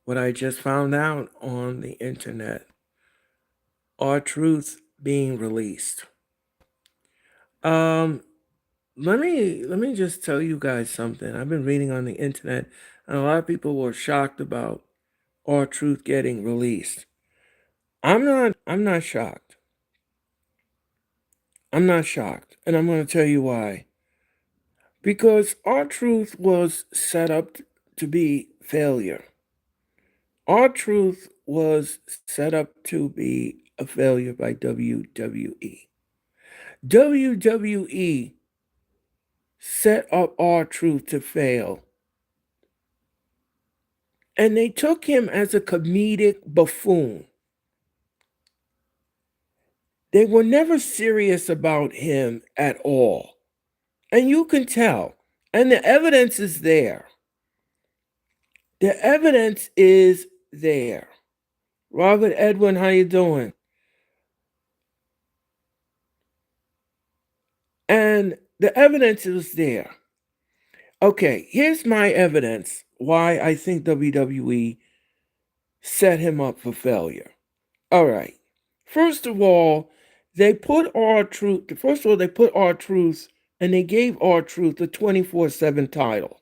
what I just found out on the internet. R-Truth being released. Um, let me just tell you guys something. I've been reading on the internet, and a lot of people were shocked about R-Truth getting released. I'm not shocked. I'm not shocked, and I'm going to tell you why. Because R-Truth was set up to be failure. R-Truth was set up to be a failure by WWE. WWE set up R-Truth to fail. And they took him as a comedic buffoon. They were never serious about him at all. And you can tell. And the evidence is there. The evidence is there. Robert Edwin, how you doing? And the evidence is there. Okay, here's my evidence why I think WWE set him up for failure. All right. First of all, they put R-Truth and they gave R-Truth the 24/7 title.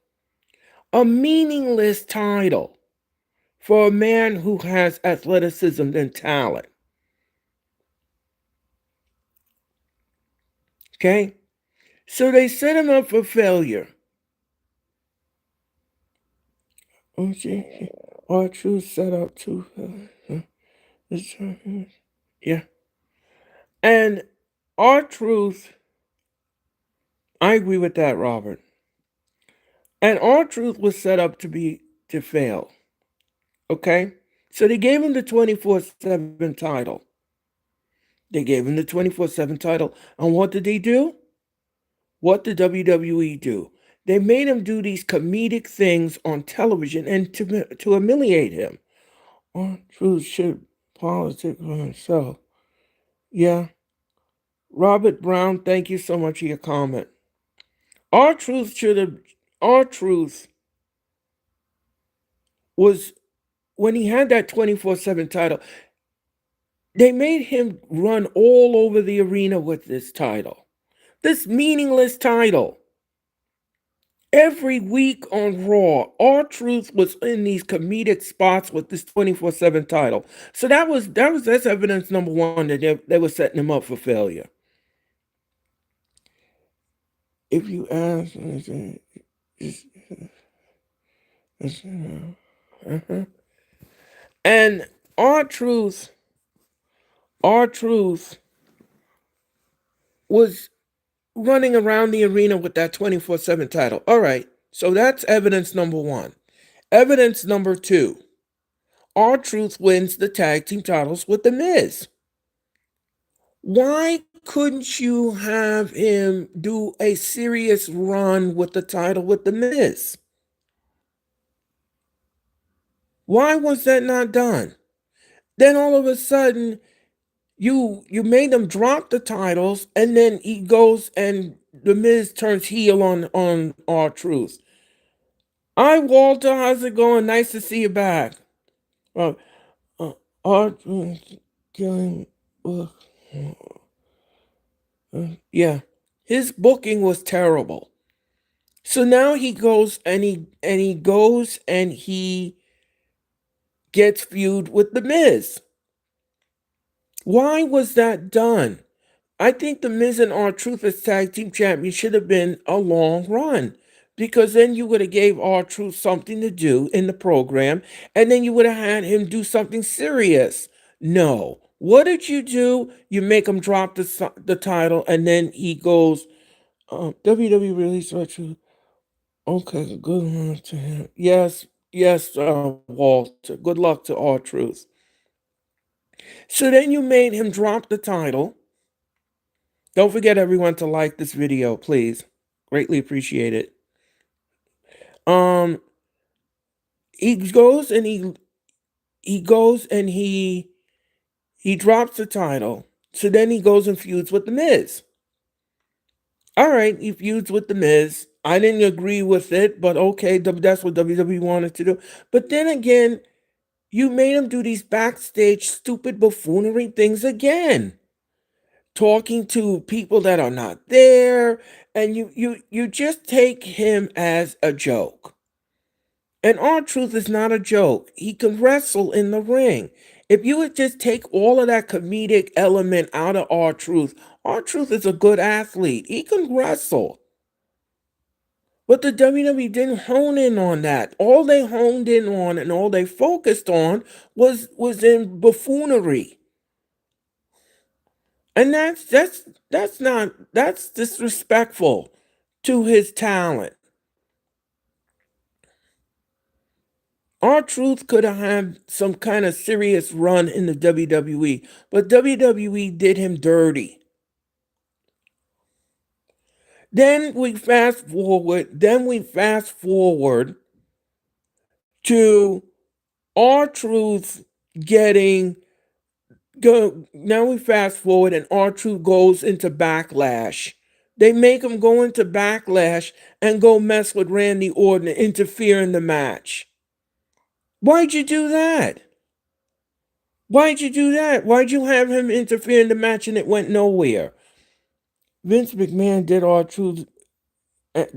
A meaningless title for a man who has athleticism and talent. Okay? So they set him up for failure. Okay. R-Truth set up to yeah. And R-Truth, I agree with that, Robert. And R-Truth was set up to fail. Okay? So they gave him the 24/7 title. They gave him the 24/7 title. And what did they do? What did WWE do? They made him do these comedic things on television and to humiliate him. R-Truth should politic for himself. Yeah. Robert Brown, thank you so much for your comment. R-Truth was, when he had that 24/7 title, they made him run all over the arena with this title. This meaningless title. Every week on Raw, R-Truth was in these comedic spots with this 24/7 title. So that's evidence number one that they were setting him up for failure. If you ask, and R-Truth was running around the arena with that 24/7 title. All right, so that's evidence number one. Evidence number two, R-Truth wins the tag team titles with The Miz. Why couldn't you have him do a serious run with the title with The Miz? Why was that not done? Then all of a sudden, you made them drop the titles, and then he goes and The Miz turns heel on R-Truth. Hi, Walter. How's it going? Nice to see you back. Uh, R-Truth killing. Yeah, his booking was terrible. So now he goes and he gets feud with The Miz. Why was that done? I think The Miz and R-Truth as tag team champions should have been a long run, because then you would have gave R-Truth something to do in the program, and then you would have had him do something serious. No. What did you do? You make him drop the title, and then he goes, WWE released R-Truth. Okay, good luck to him. Yes, Walter. Good luck to R-Truth. So then you made him drop the title. Don't forget, everyone, to like this video, please. Greatly appreciate it. He goes and he drops the title. So then he goes and feuds with The Miz. All right, he feuds with The Miz. I didn't agree with it, but okay, that's what WWE wanted to do. But then again, You made him do these backstage stupid buffoonery things again, talking to people that are not there, and you just take him as a joke. And R-Truth is not a joke. He can wrestle in the ring. If you would just take all of that comedic element out of R-Truth, R-Truth is a good athlete. He can wrestle. But the WWE didn't hone in on that. All they honed in on and all they focused on was in buffoonery. And that's disrespectful to his talent. R-Truth could have had some kind of serious run in the WWE, but WWE did him dirty. Then we fast forward to R-Truth getting go now we fast forward and R-Truth goes into Backlash. They make him go into Backlash and go mess with Randy Orton and interfere in the match. Why'd you do that? Why'd you do that? Why'd you have him interfere in the match and it went nowhere? Vince McMahon did R-Truth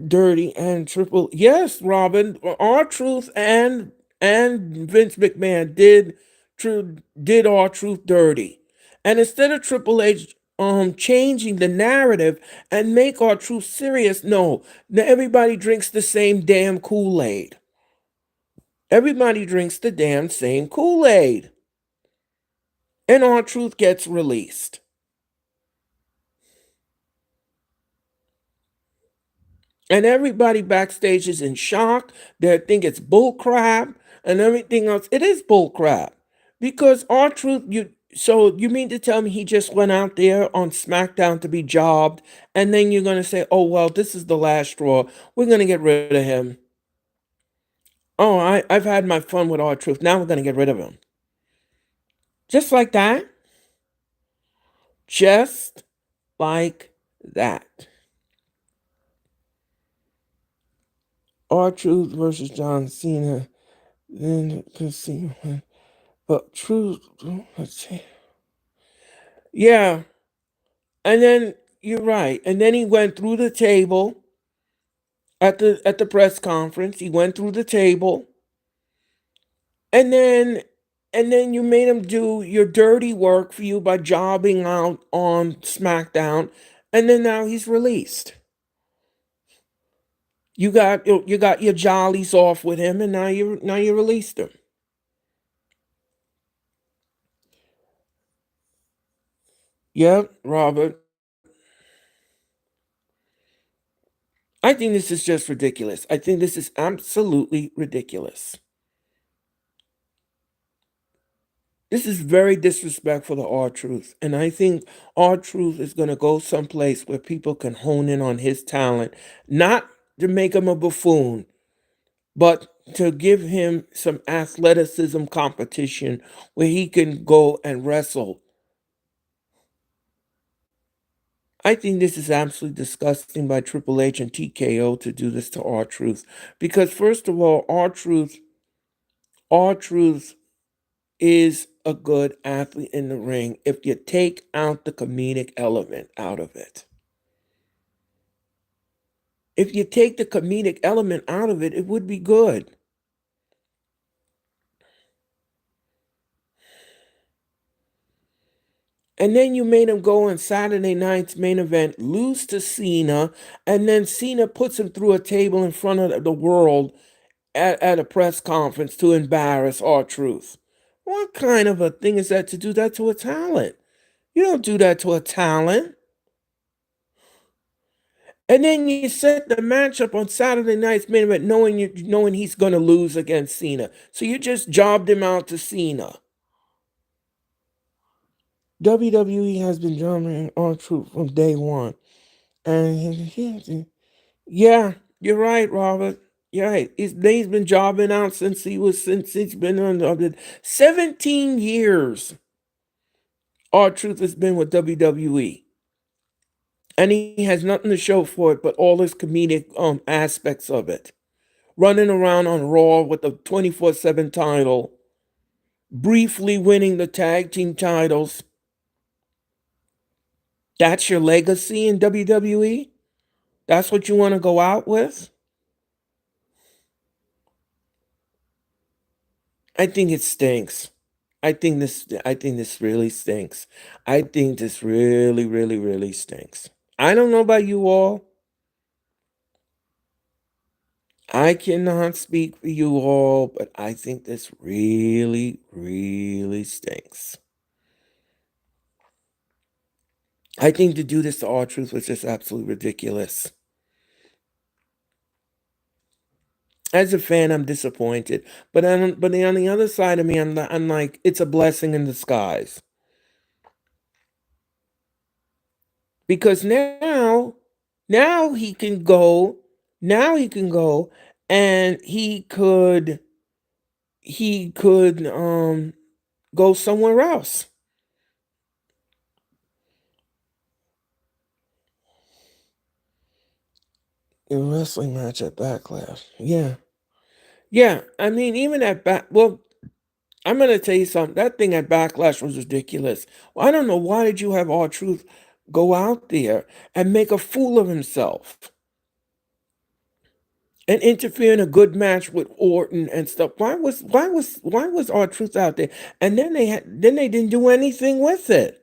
dirty and Triple. Yes, Robin, R-Truth and Vince McMahon did R-Truth dirty. And instead of Triple H changing the narrative and make R-Truth serious, no, now everybody drinks the same damn Kool-Aid. Everybody drinks the damn same Kool-Aid. And R-Truth gets released. And everybody backstage is in shock. They think it's bull crap and everything else. It is bull crap. Because R-Truth, so you mean to tell me he just went out there on SmackDown to be jobbed, and then you're gonna say, oh well, this is the last straw. We're gonna get rid of him. Oh, I've had my fun with R-Truth. Now we're gonna get rid of him. Just like that. Just like that. R-Truth versus John Cena. Then Casino. But Truth, let's see. Yeah. And then you're right. And then he went through the table at the press conference. He went through the table. And then you made him do your dirty work for you by jobbing out on SmackDown. And then now he's released. You got your jollies off with him, and now you released him. Yep, Robert. I think this is just ridiculous. I think this is absolutely ridiculous. This is very disrespectful to R-Truth. And I think R-Truth is going to go someplace where people can hone in on his talent, not to make him a buffoon, but to give him some athleticism competition where he can go and wrestle. I think this is absolutely disgusting by Triple H and TKO to do this to R-Truth. Because first of all, R-Truth is a good athlete in the ring if you take out the comedic element out of it. If you take the comedic element out of it, it would be good. And then you made him go on Saturday night's main event, lose to Cena, and then Cena puts him through a table in front of the world at a press conference to embarrass R-Truth. What kind of a thing is that to do that to a talent? You don't do that to a talent. And then you set the matchup on Saturday night's main event knowing he's going to lose against Cena. So you just jobbed him out to Cena. WWE has been drumming R-Truth from day one. And yeah, you're right, Robert. You're right. He's been jobbing out since he's been on the 17 years. R-Truth has been with WWE. And he has nothing to show for it but all his comedic aspects of it. Running around on Raw with the 24/7 title. briefly winning the tag team titles. That's your legacy in WWE? That's what you want to go out with? I think it stinks. I think this really stinks. I think this really, really, really stinks. I don't know about you all. I cannot speak for you all, but I think this really, really stinks. I think to do this to R-Truth was just absolutely ridiculous. As a fan, I'm disappointed, but on the other side of me, I'm like, it's a blessing in disguise because now he can go, now he can go, and he could go somewhere else. A wrestling match at Backlash, yeah, yeah. I mean, even at well, I'm gonna tell you something. That thing at Backlash was ridiculous. Well, I don't know why did you have R-Truth go out there and make a fool of himself and interfere in a good match with Orton and stuff. Why was R-Truth out there? And then they didn't do anything with it.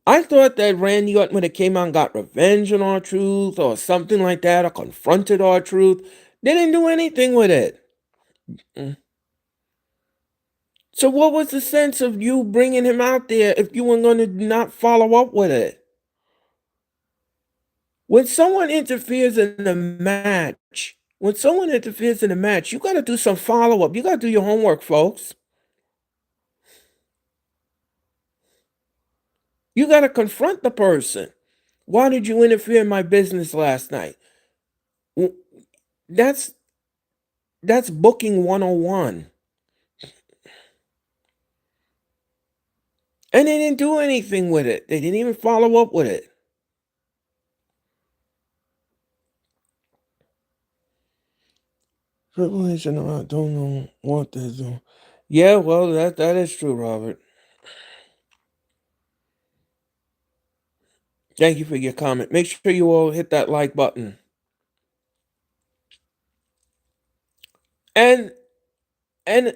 I thought that Randy Orton would have came out and got revenge on R-Truth or something like that, or confronted R-Truth. They didn't do anything with it. Mm. So what was the sense of you bringing him out there if you weren't going to not follow up with it? When someone interferes in a match, you got to do some follow up. You got to do your homework, folks. You got to confront the person. Why did you interfere in my business last night? W- That's that's booking 101. And they didn't do anything with it. They didn't even follow up with it. Triple H and I don't know what they're doing. Yeah, well, that is true, Robert. Thank you for your comment. Make sure you all hit that like button. And and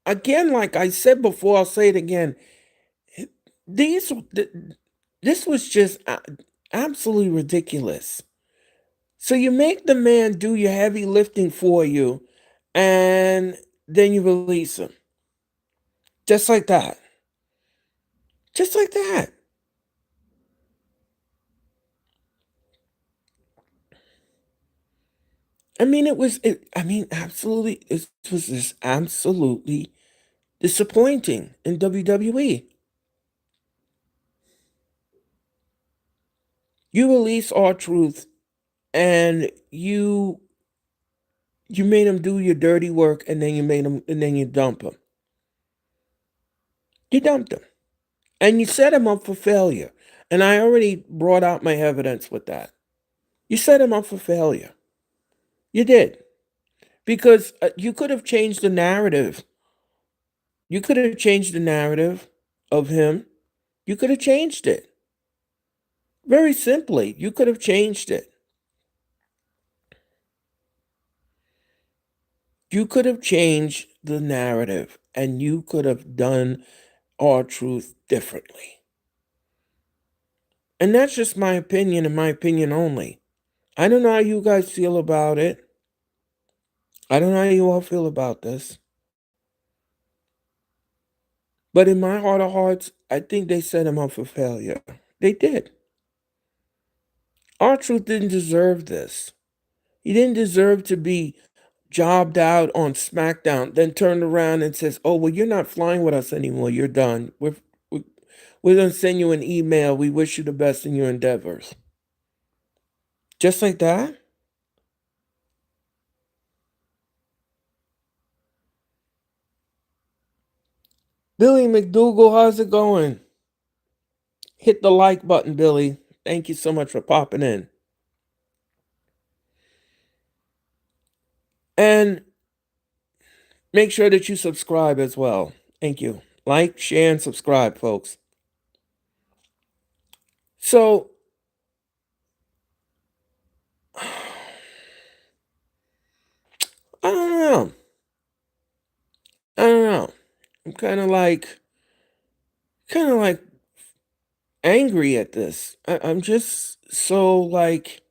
again, like I said before, I'll say it again. These th- this was just absolutely ridiculous. So you make the man do your heavy lifting for you, and then you release him. Just like that. Just like that. I mean, absolutely, it was just absolutely disappointing in WWE. You release R-Truth and you made him do your dirty work, and then you dump him. You dumped him. And you set him up for failure. And I already brought out my evidence with that. You set him up for failure. You did. Because you could have changed the narrative. You could have changed the narrative of him. You could have changed it. Very simply, you could have changed it. You could have changed the narrative and you could have done R-Truth differently. And that's just my opinion and my opinion only. I don't know how you guys feel about it. I don't know how you all feel about this. But in my heart of hearts, I think they set him up for failure. They did. R-Truth didn't deserve this. He didn't deserve to be jobbed out on SmackDown, then turned around and says, "Oh, well, you're not flying with us anymore. You're done. We're, we're going to send you an email. We wish you the best in your endeavors." Just like that. Billy McDougal, how's it going? Hit the like button, Billy. Thank you so much for popping in. And make sure that you subscribe as well. Thank you. Like, share, and subscribe, folks. So, I don't know. I don't know. I'm kind of like angry at this. I'm just so like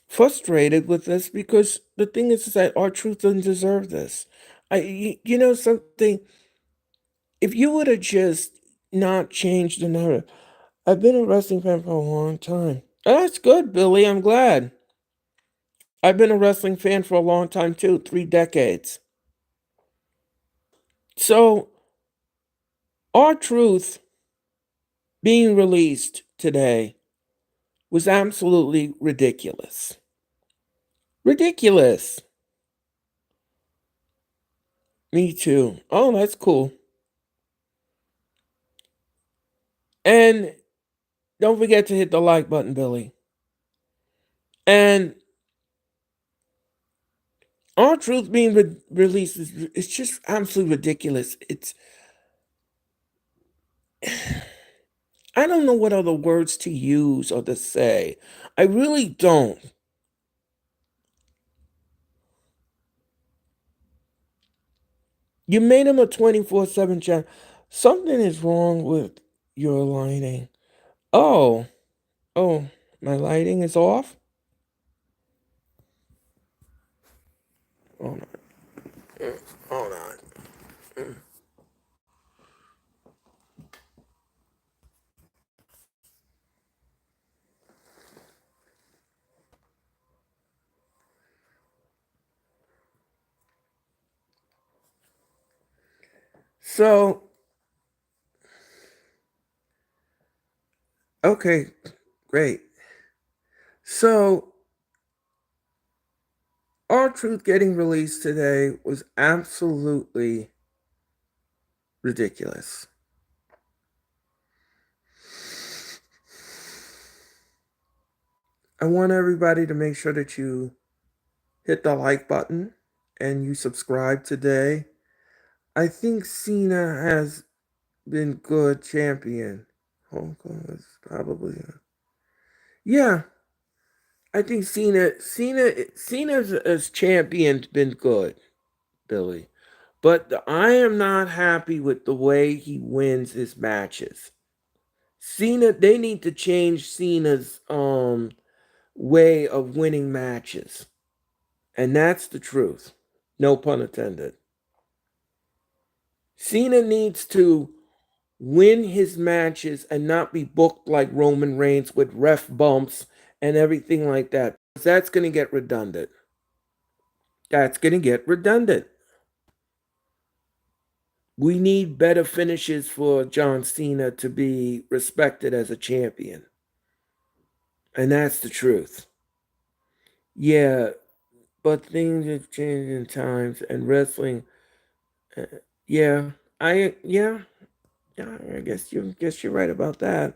frustrated with this because the thing is that our truth doesn't deserve this. You know something. If you would have just not changed the narrative, I've been a wrestling fan for a long time. Oh, that's good, Billy. I'm glad. I've been a wrestling fan for a long time too, 3 decades. So, our truth being released today was absolutely ridiculous. Ridiculous. Me too. Oh, that's cool. And don't forget to hit the like button, Billy. And our truth being released is it's just absolutely ridiculous. It's I don't know what other words to use or to say. I really don't. You made him a 24/7 champ. Something is wrong with your lighting. Oh, oh, my lighting is off? Hold on. Hold on. So, okay, great. So, our truth getting released today was absolutely ridiculous. I want everybody to make sure that you hit the like button and you subscribe today. I think Cena has been good champion. Hong Kong is probably yeah. I think Cena's as champion been good, Billy. But I am not happy with the way he wins his matches. Cena, they need to change Cena's way of winning matches. And that's the truth. No pun intended. Cena needs to win his matches and not be booked like Roman Reigns with ref bumps and everything like that. That's going to get redundant. That's going to get redundant. We need better finishes for John Cena to be respected as a champion. And that's the truth. Yeah, but things have changed in times and wrestling. Uh, yeah, yeah, yeah. I guess you're right about that.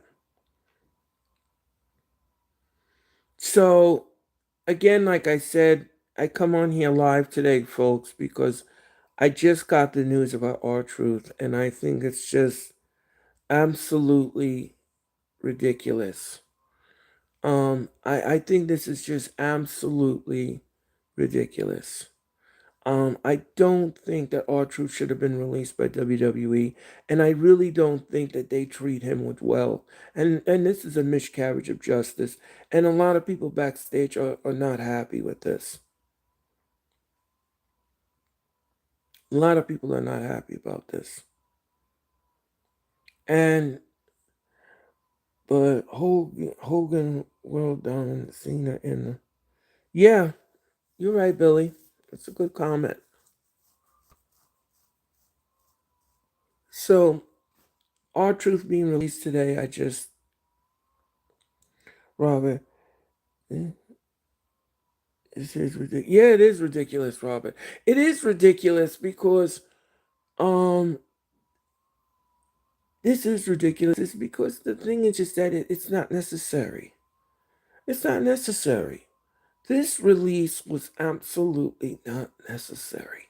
So again, like I said, I come on here live today, folks, because I just got the news about our truth, and I think it's just absolutely ridiculous. I think this is just absolutely ridiculous. I don't think that R-Truth should have been released by WWE, and I really don't think that they treat him with well. And this is a miscarriage of justice, and a lot of people backstage are not happy with this. A lot of people are not happy about this. And but Hogan well done, Cena in the yeah, you're right, Billy. That's a good comment. So, R-Truth being released today, I just Robert. eh, This is ridiculous. Yeah, it is ridiculous, Robert. It is ridiculous because um this is ridiculous. It's because the thing is just that it's not necessary. It's not necessary. This release was absolutely not necessary.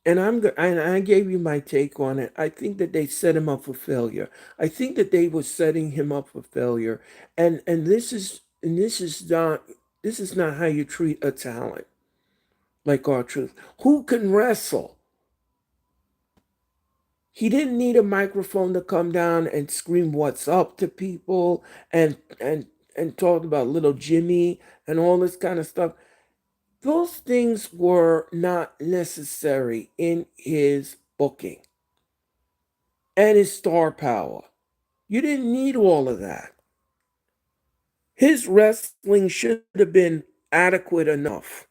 and I gave you my take on it. I think that they set him up for failure. I think that they were setting him up for failure, and this is not how you treat a talent like R-Truth, who can wrestle. He didn't need a microphone to come down and scream "What's up" to people and talk about little Jimmy and all this kind of stuff. Those things were not necessary in his booking and his star power. You didn't need all of that. His wrestling should have been adequate enough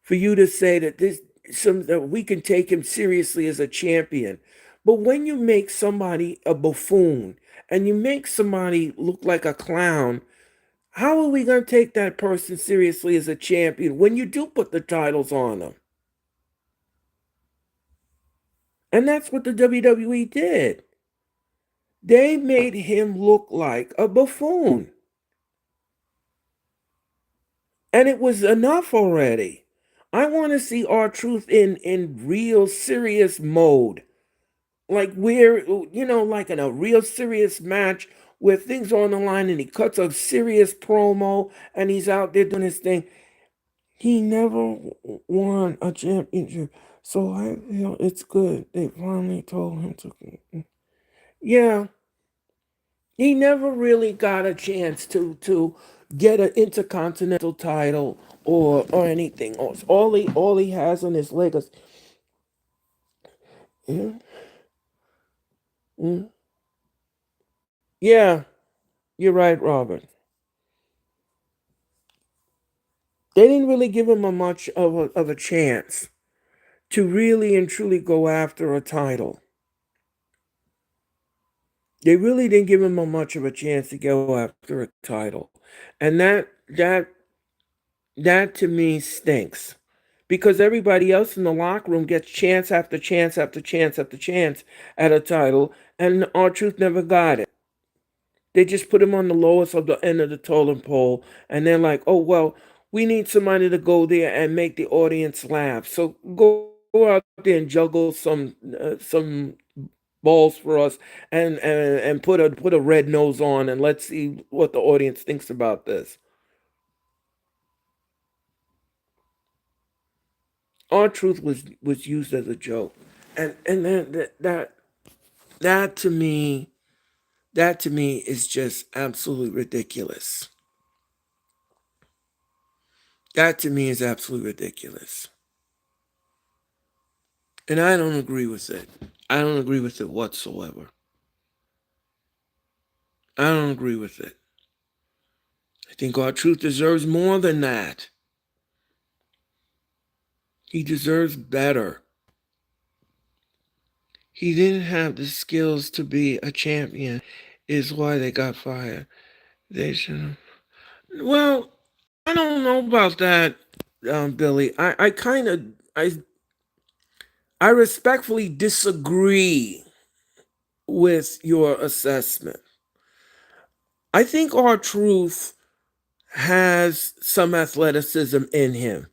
for you to say that that we can take him seriously as a champion. But when you make somebody a buffoon and you make somebody look like a clown, how are we going to take that person seriously as a champion when you do put the titles on them? And that's what the WWE did. They made him look like a buffoon. And it was enough already. I want to see R-Truth in real serious mode. Like we're, like in a real serious match where things are on the line and he cuts a serious promo and he's out there doing his thing. He never won a championship. So it's good. They finally told him to. Yeah. He never really got a chance to get an intercontinental title or anything else. All he has on his legacy. Yeah, mm, yeah, you're right, Robert. They didn't really give him a much of a chance to really and truly go after a title. They really didn't give him a much of a chance to go after a title, and that to me stinks. Because everybody else in the locker room gets chance after chance after chance after chance at a title, and R-Truth never got it. They just put him on the lowest of the end of the totem pole, and they're like, "Oh well, we need somebody to go there and make the audience laugh. So go out there and juggle some balls for us, and put a red nose on, and let's see what the audience thinks about this." R-Truth was used as a joke, and that to me, is just absolutely ridiculous. That to me is absolutely ridiculous. And I don't agree with it. I don't agree with it whatsoever. I don't agree with it. I think R-Truth deserves more than that. He deserves better. He didn't have the skills to be a champion, is why they got fired. They should have. Well, I don't know about that, Billy. I kind of I respectfully disagree with your assessment. I think R-Truth has some athleticism in him.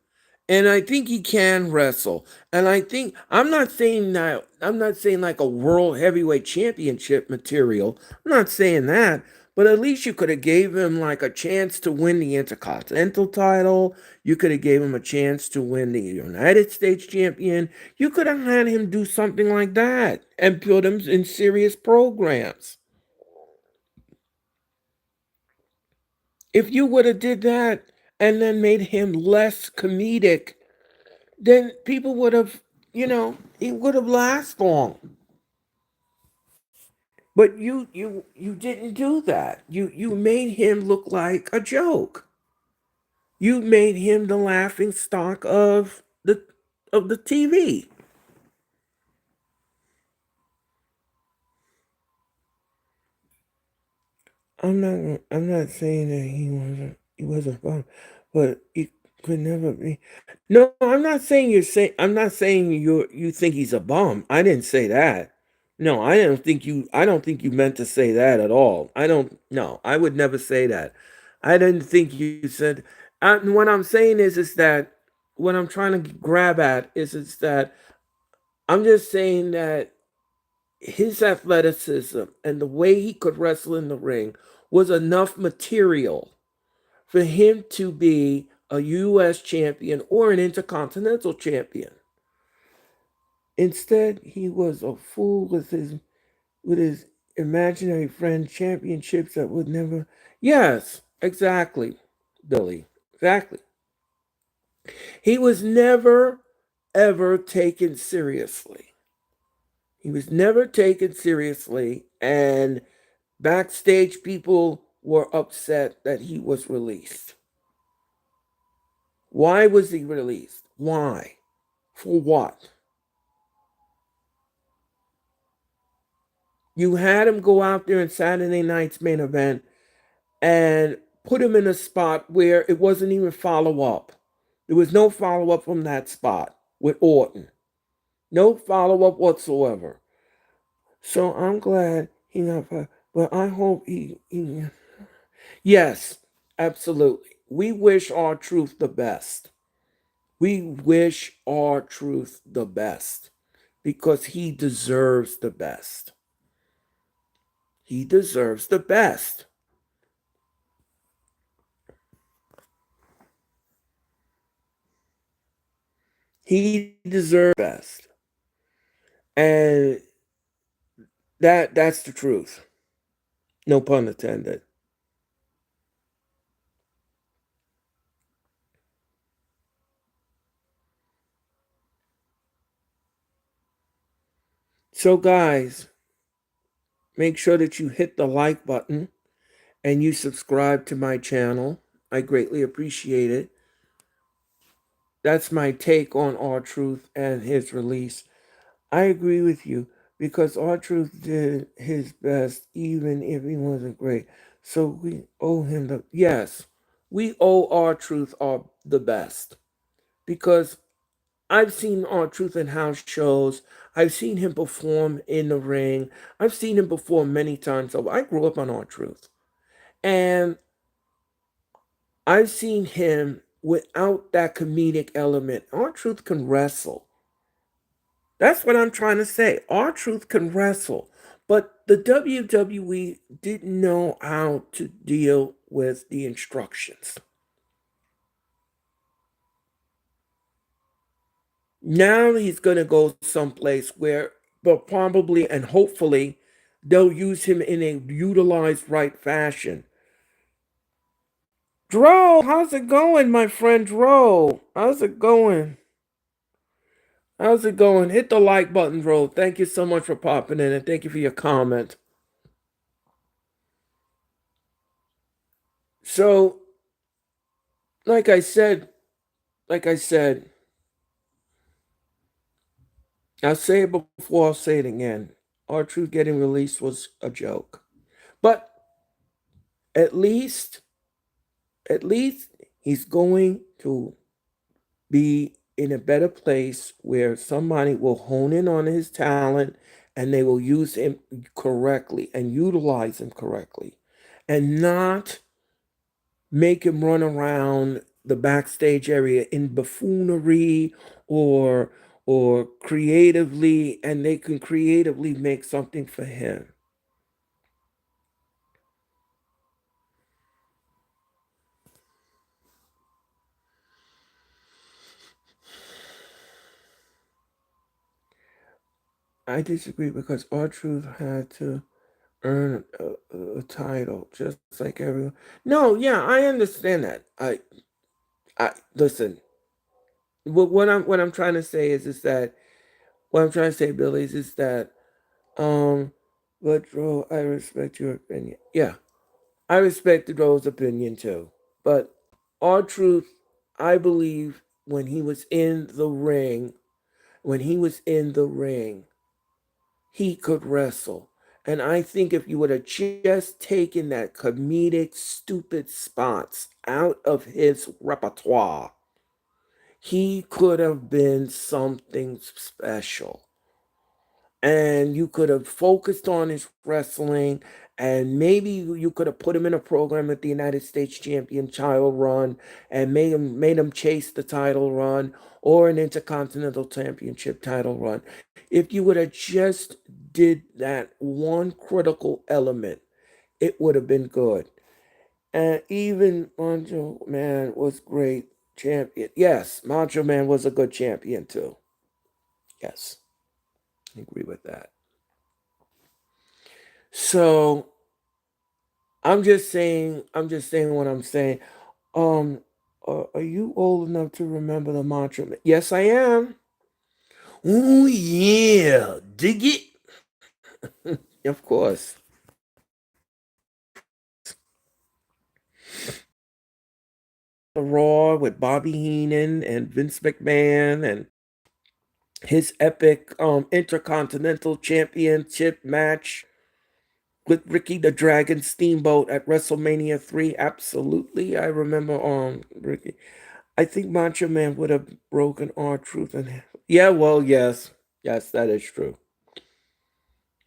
And I think he can wrestle. And I'm not saying like a world heavyweight championship material. I'm not saying that. But at least you could have gave him like a chance to win the Intercontinental title. You could have gave him a chance to win the United States champion. You could have had him do something like that and put him in serious programs. If you would have did that and then made him less comedic, then people would have, he would have lasted long. But you didn't do that. You made him look like a joke. You made him the laughing stock of the TV. I'm not saying that he wasn't fun, but he could never be. No, I'm not saying you think he's a bum. I didn't say that. No, I don't think you meant to say that at all. I don't no, I would never say that. I didn't think you said what I'm saying is that what I'm trying to grab at is that I'm just saying that his athleticism and the way he could wrestle in the ring was enough material for him to be a U.S. champion or an intercontinental champion. Instead, he was a fool with his imaginary friend championships that would never. Yes, exactly, Billy. Exactly. He was never ever taken seriously. He was never taken seriously, and backstage people were upset that he was released. Why was he released? Why? For what? You had him go out there in Saturday night's main event and put him in a spot where it wasn't even follow up. There was no follow up from that spot with Orton. No follow up whatsoever. So I'm glad he got fired. But I hope he. Yes, absolutely. We wish R-Truth the best. We wish R-Truth the best because he deserves the best. He deserves the best. He deserves the best. And that's the truth. No pun intended. So guys, make sure that you hit the like button and you subscribe to my channel. I greatly appreciate it. That's my take on R-Truth and his release. I agree with you because R-Truth did his best even if he wasn't great. So we owe him the yes. We owe R-Truth the best because I've seen R-Truth in house shows. I've seen him perform in the ring. I've seen him perform many times. So I grew up on R-Truth. And I've seen him without that comedic element. R-Truth can wrestle. That's what I'm trying to say. R-Truth can wrestle. But the WWE didn't know how to deal with the instructions. Now he's going to go someplace where, but probably and hopefully, they'll use him in a utilized right fashion. Dro, how's it going, my friend Dro? How's it going? How's it going? Hit the like button, Dro. Thank you so much for popping in and thank you for your comment. So, like I said, like I said, I'll say it before I'll say it again. R-Truth getting released was a joke. But at least, at least he's going to be in a better place where somebody will hone in on his talent and they will use him correctly and utilize him correctly and not make him run around the backstage area in buffoonery or creatively, and they can creatively make something for him. I disagree because R-Truth had to earn a title just like everyone. No, yeah, I understand that. I listen. What I'm trying to say is that what I'm trying to say, Billy, is that um, but Ro, I respect your opinion. Yeah, I respect Ro's opinion too. But R-Truth, I believe when he was in the ring, when he was in the ring, he could wrestle. And I think if you would have just taken that comedic, stupid spots out of his repertoire, he could have been something special. And you could have focused on his wrestling And maybe you could have put him in a program at the United States Champion title run and made him chase the title run or an Intercontinental Championship title run. If you would have just did that one critical element, it would have been good. And even Macho Man was great champion. Yes, Macho Man was a good champion too. Yes, I agree with that. So I'm just saying what I'm saying. Um, are you old enough to remember the Macho Man? Yes, I am. Oh yeah, dig it. Of course. The Raw with Bobby Heenan and Vince McMahon and his epic Intercontinental Championship match with Ricky the Dragon Steamboat at WrestleMania 3. Absolutely. I remember Ricky. I think Macho Man would have broken R-Truth in half. Yeah, well, yes. Yes, that is true.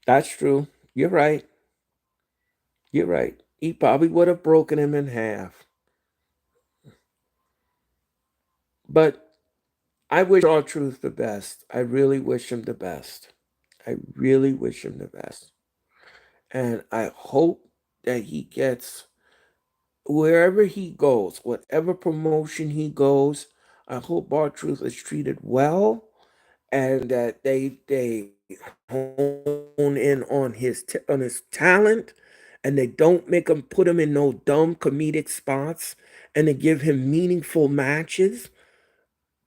That's true. You're right. You're right. He probably would have broken him in half. But I wish R-Truth the best. I really wish him the best. I really wish him the best. And I hope that he gets wherever he goes, whatever promotion he goes, I hope R-Truth is treated well and that they hone in on his talent and they don't make him put him in no dumb comedic spots and they give him meaningful matches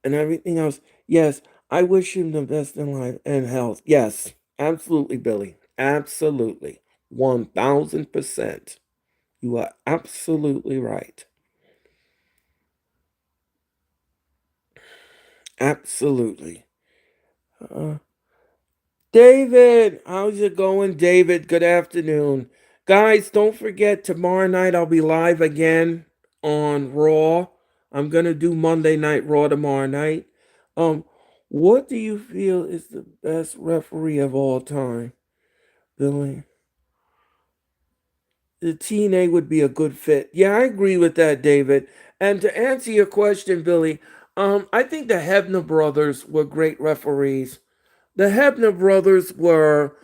and everything else. Yes, I wish him the best in life and health. Yes, absolutely, Billy. Absolutely. 1000%. You are absolutely right. Absolutely. Uh, David, how's it going, David? Good afternoon. Guys, don't forget tomorrow night I'll be live again on Raw. I'm going to do Monday Night Raw tomorrow night. Um, what do you feel is the best referee of all time, Billy? The TNA would be a good fit. Yeah, I agree with that, David. And to answer your question, Billy, I think the Hebner brothers were great referees. The Hebner brothers were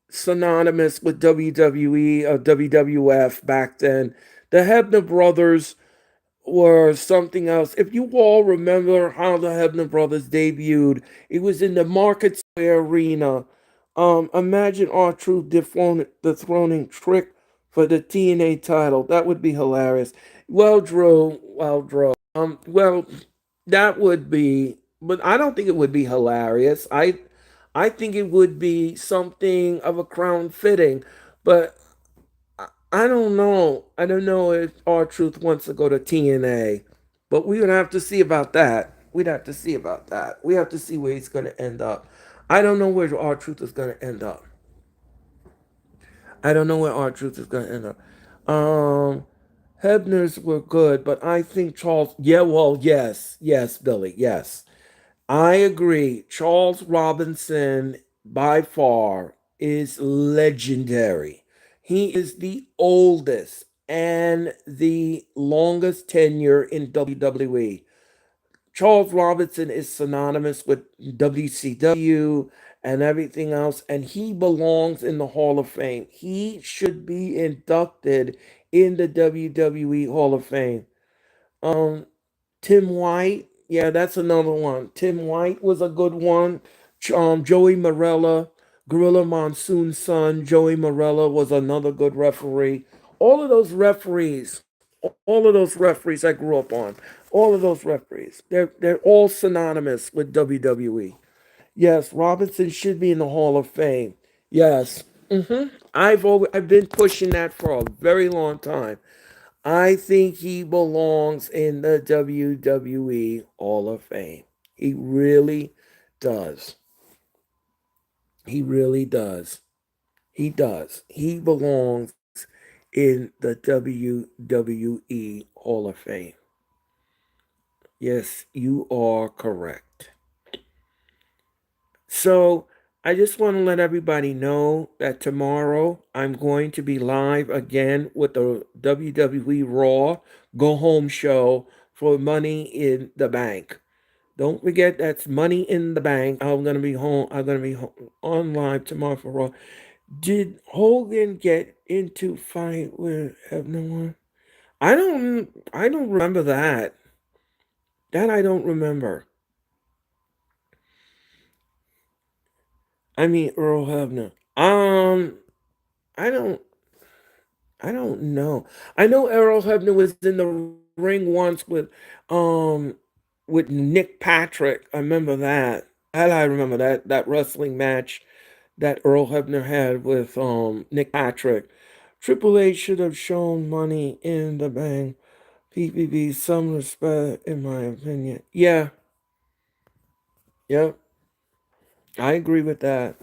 synonymous with WWE or WWF back then. The Hebner brothers were something else. If you all remember how the Hebner brothers debuted, it was in the Market Square Arena. Imagine R-Truth dethroning Trick for the TNA title. That would be hilarious. Well, Drew. Well, Drew. Well, that would be, but I don't think it would be hilarious. I think it would be something of a crown fitting, but I don't know. I don't know if R-Truth wants to go to TNA, but we would have to see about that. We'd have to see about that. We have to see where he's going to end up. I don't know where R-Truth is going to end up. I don't know where R-Truth is going to end up. Hebner's were good, but I think Charles. Yeah, well, yes, Billy, yes. I agree. Charles Robinson, by far, is legendary. He is the oldest and the longest tenure in WWE. Charles Robinson is synonymous with WCW and everything else, and he belongs in the Hall of Fame. He should be inducted in the WWE Hall of Fame. Um, Tim White, yeah, that's another one. Tim White was a good one. Joey Morella, Gorilla Monsoon's son, Joey Morella was another good referee. All of those referees, all of those referees I grew up on, all of those referees, they're all synonymous with WWE. Yes, Robinson should be in the Hall of Fame. Yes, I've been pushing that for a very long time. I think he belongs in the WWE Hall of Fame. He really does. He really does. He does. He belongs in the WWE Hall of Fame. Yes, you are correct. So I just want to let everybody know that tomorrow I'm going to be live again with the WWE Raw Go Home show for Money in the Bank. Don't forget that's Money in the Bank. I'm gonna be home. I'm gonna be on live tomorrow for Raw. Did Hogan get into fight with Hebner? I don't remember that. That I don't remember. I mean Earl Hebner. I don't I don't know. I know Earl Hebner was in the ring once with Nick Patrick. I remember that. That I remember that wrestling match that Earl Hebner had with Nick Patrick. Triple H should have shown Money in the Bank. PPB some respect, in my opinion. Yeah, yep, I agree with that.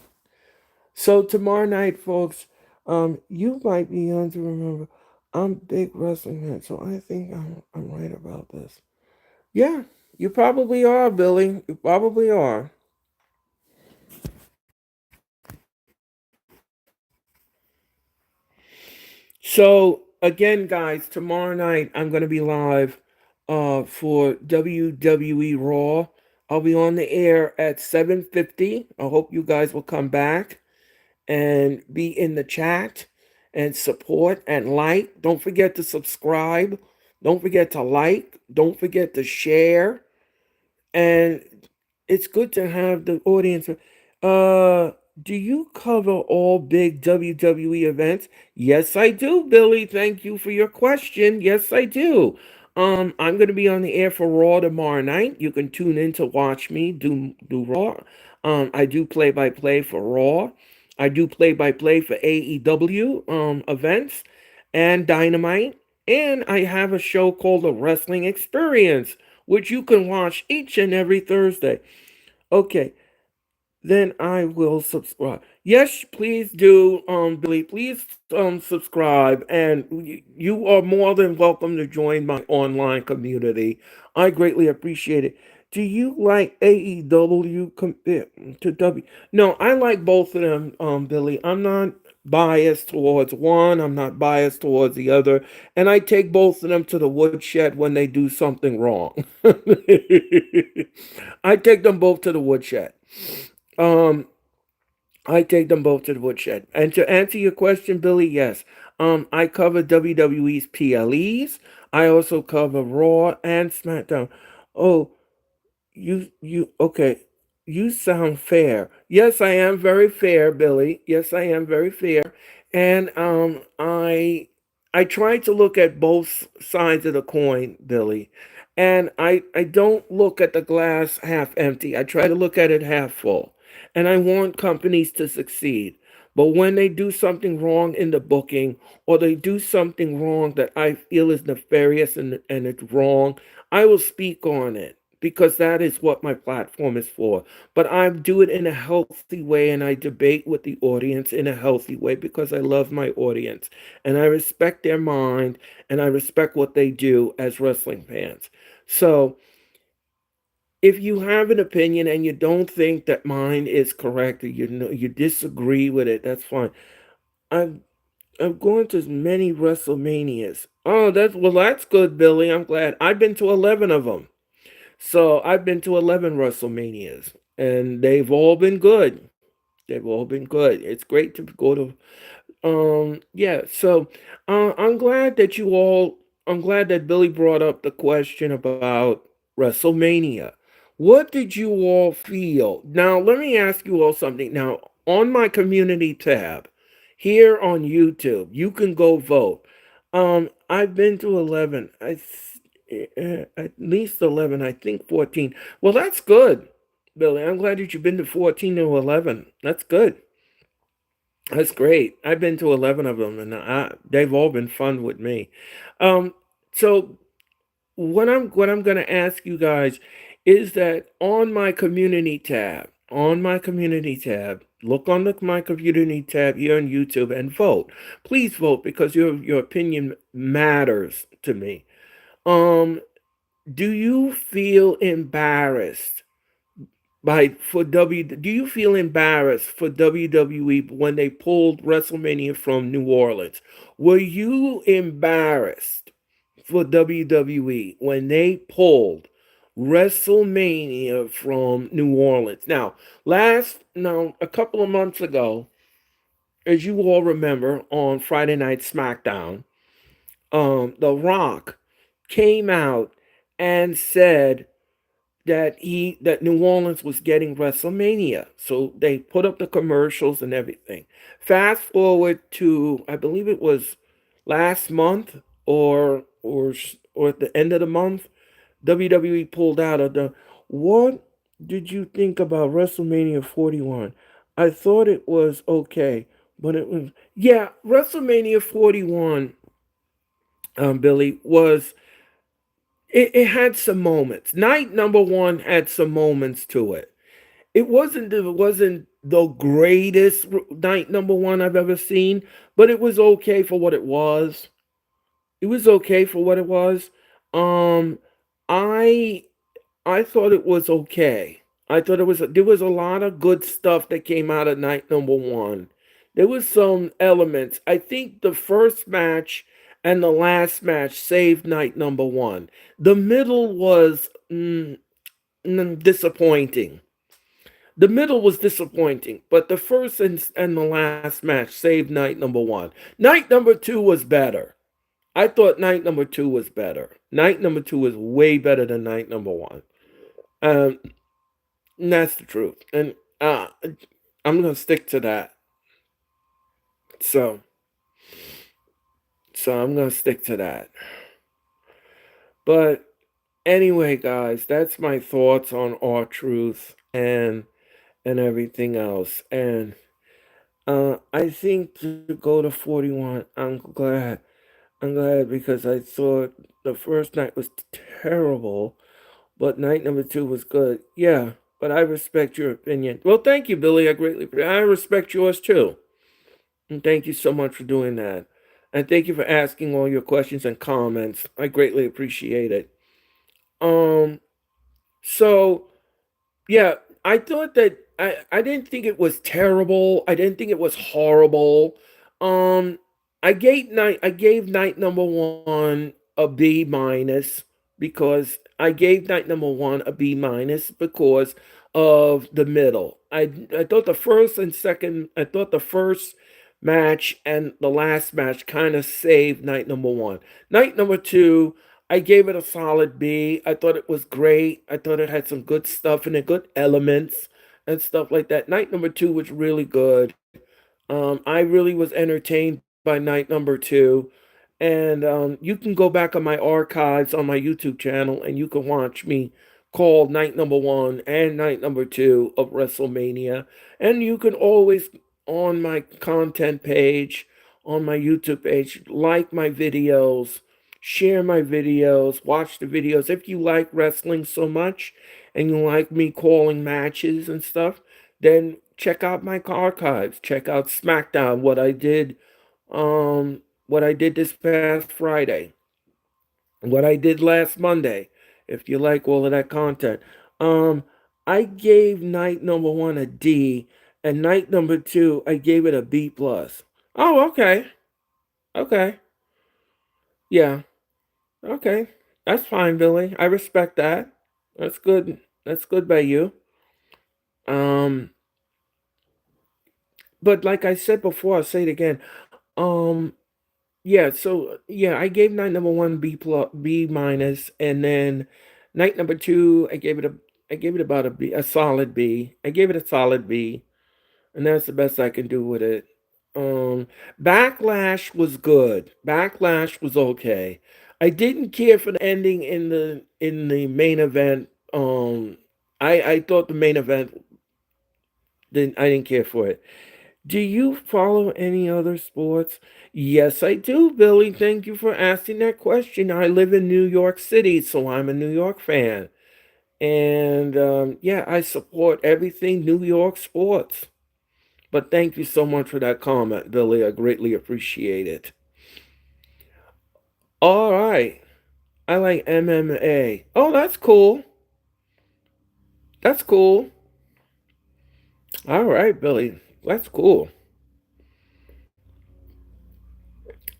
So tomorrow night, folks, you might be young to remember. I'm a big wrestling fan, so I think I'm right about this. Yeah, you probably are, Billy. You probably are. So again, guys, tomorrow night I'm gonna be live for WWE Raw. I'll be on the air at 7:50. I hope you guys will come back and be in the chat and support and like. Don't forget to subscribe. Don't forget to like. Don't forget to share. And it's good to have the audience. Uh, do you cover all big WWE events? Yes, I do, Billy. Thank you for your question. Yes, I do. I'm going to be on the air for Raw tomorrow night. You can tune in to watch me do Raw. I do play by play for Raw. I do play by play for AEW events and Dynamite. And I have a show called The Wrestling Experience, which you can watch each and every Thursday. Okay, then I will subscribe. Yes, please do, Billy. Please subscribe, and you are more than welcome to join my online community. I greatly appreciate it. Do you like AEW compared to W? No, I like both of them, Billy. I'm not biased towards one. I'm not biased towards the other, and I take both of them to the woodshed when they do something wrong. I take them both to the woodshed. Um, I take them both to the woodshed. And to answer your question, Billy, yes. I cover WWE's PLEs. I also cover Raw and SmackDown. Oh, you okay. You sound fair. Yes, I am very fair, Billy. Yes, I am very fair. And I try to look at both sides of the coin, Billy. And I don't look at the glass half empty. I try to look at it half full. And I want companies to succeed. But when they do something wrong in the booking, or they do something wrong that I feel is nefarious and it's wrong, I will speak on it because that is what my platform is for. But I do it in a healthy way and I debate with the audience in a healthy way because I love my audience and I respect their mind and I respect what they do as wrestling fans. So if you have an opinion and you don't think that mine is correct or you disagree with it, that's fine. I'm I'm going to many WrestleManias. Oh, that's good, Billy. I'm glad. I've been to 11 of them. So I've been to 11 WrestleManias, and they've all been good. They've all been good. It's great to go to. Yeah. So I'm glad that you all. I'm glad that Billy brought up the question about WrestleMania. What did you all feel? Now, let me ask you all something. Now, on my community tab here on YouTube, you can go vote. I've been to 11. At least 11, I think 14. Well, that's good, Billy. I'm glad that you've been to 14 to 11. That's good. That's great. I've been to 11 of them, and they've all been fun with me. Um, so what I'm going to ask you guys is that on my community tab, look on my community tab here on YouTube and vote. Please vote because your opinion matters to me. Um, do you feel embarrassed Do you feel embarrassed for WWE when they pulled WrestleMania from New Orleans? Were you embarrassed for WWE when they pulled WrestleMania from New Orleans? Now, a couple of months ago, as you all remember, on Friday Night SmackDown, The Rock came out and said that New Orleans was getting WrestleMania. So they put up the commercials and everything. Fast forward to, I believe it was last month, or at the end of the month, WWE pulled out of the. What did you think about WrestleMania 41? I thought it was okay, but it was, yeah, WrestleMania 41, Billy, was, it had some moments. Night number one had some moments to it. It wasn't the greatest night number one I've ever seen, but it was okay for what it was. It was okay for what it was. Um, I I thought it was okay. I thought there was a lot of good stuff that came out of night number one. There was some elements. I think the first match and the last match saved night number one. The middle was disappointing. The middle was disappointing, but the first and the last match saved night number one. Night number two was better. I thought night number two was better. Night number two was way better than night number one. Um, and that's the truth. And I'm going to stick to that. So, so I'm going to stick to that. But anyway, guys, that's my thoughts on R-Truth and everything else. And I think to go to 41, I'm glad. I'm glad because I thought the first night was terrible, but night number two was good. Yeah, but I respect your opinion. Well, thank you, Billy. I respect yours too. And thank you so much for doing that. And thank you for asking all your questions and comments. I greatly appreciate it. Um, so yeah, I thought that I didn't think it was terrible. I didn't think it was horrible. Um, I gave night number one a B minus because I gave night number one a B minus because of the middle. I thought the first and second I thought the first match and the last match kind of saved night number one. Night number two, I gave it a solid B. I thought it was great. I thought it had some good stuff in it, good elements and stuff like that. Night number two was really good. I really was entertained by night number two. And you can go back on my archives on my YouTube channel and you can watch me call night number one and night number two of WrestleMania. And you can always, on my content page, on my YouTube page, like my videos, share my videos, watch the videos. If you like wrestling so much and you like me calling matches and stuff, then check out my archives. Check out SmackDown, what I did this past Friday, what I did last Monday, if you like all of that content. Um, I gave night number one a D, and night number two, I gave it a B plus. Oh, okay. Okay. Yeah. Okay. That's fine, Billy. I respect that. That's good. That's good by you. Um, but like I said before, I'll say it again. Um, Yeah, so yeah, I gave night number one B plus B minus, and then night number two, I gave it about a solid B. I gave it a solid B, and that's the best I can do with it. Backlash was good. Backlash was okay. I didn't care for the ending in the main event. I thought the main event I didn't care for it. Do you follow any other sports? Yes, I do, Billy. Thank you for asking that question. I live in New York City, so I'm a New York fan. And yeah, I support everything New York sports. But thank you so much for that comment, Billy. I greatly appreciate it. All right. I like MMA. Oh, that's cool. That's cool. All right, Billy. That's cool.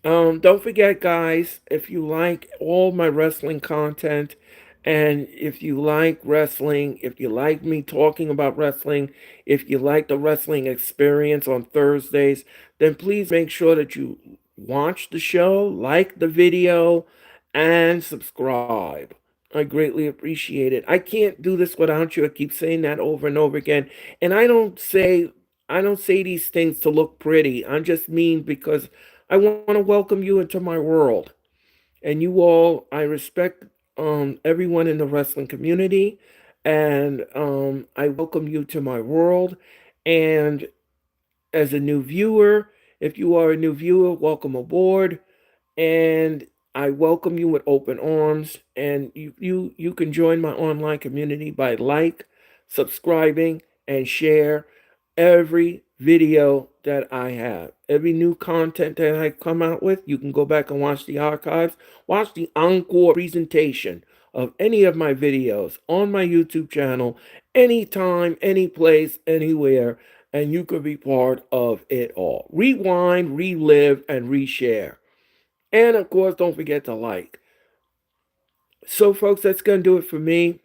Don't forget, guys, if you like all my wrestling content, and if you like wrestling, if you like me talking about wrestling, if you like the wrestling experience on Thursdays, then please make sure that you watch the show, like the video, and subscribe. I greatly appreciate it. I can't do this without you. I keep saying that over and over again. And I don't say these things to look pretty. I just mean because I want to welcome you into my world. And you all, I respect everyone in the wrestling community, and I welcome you to my world. And as a new viewer, if you are a new viewer, welcome aboard, and I welcome you with open arms. And you can join my online community by subscribing, and share every video that I have. Every new content that I come out with, you can go back and watch the archives, watch the encore presentation of any of my videos on my YouTube channel, anytime, any place, anywhere, and you could be part of it all. Rewind, relive, and reshare. And of course, don't forget to like. So, folks, that's going to do it for me.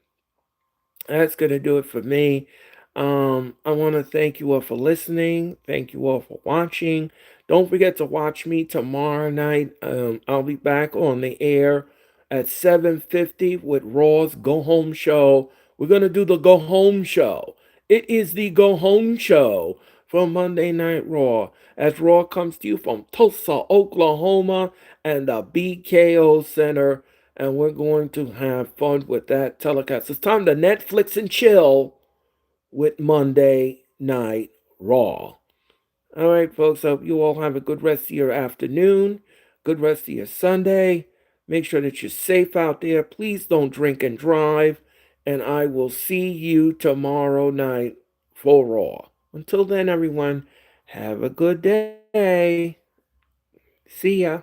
That's going to do it for me. I want to thank you all for listening. Thank you all for watching. Don't forget to watch me tomorrow night. I'll be back on the air at 7:50 with Raw's Go Home Show. We're going to do the Go Home Show. It is the Go Home Show from Monday Night Raw, as Raw comes to you from Tulsa, Oklahoma, and the BKO Center, and we're going to have fun with that telecast. It's time to Netflix and chill with Monday Night Raw. All right, folks, I hope you all have a good rest of your afternoon, good rest of your Sunday. Make sure that you're safe out there. Please don't drink and drive, and I will see you tomorrow night for Raw. Until then, everyone, have a good day. See ya.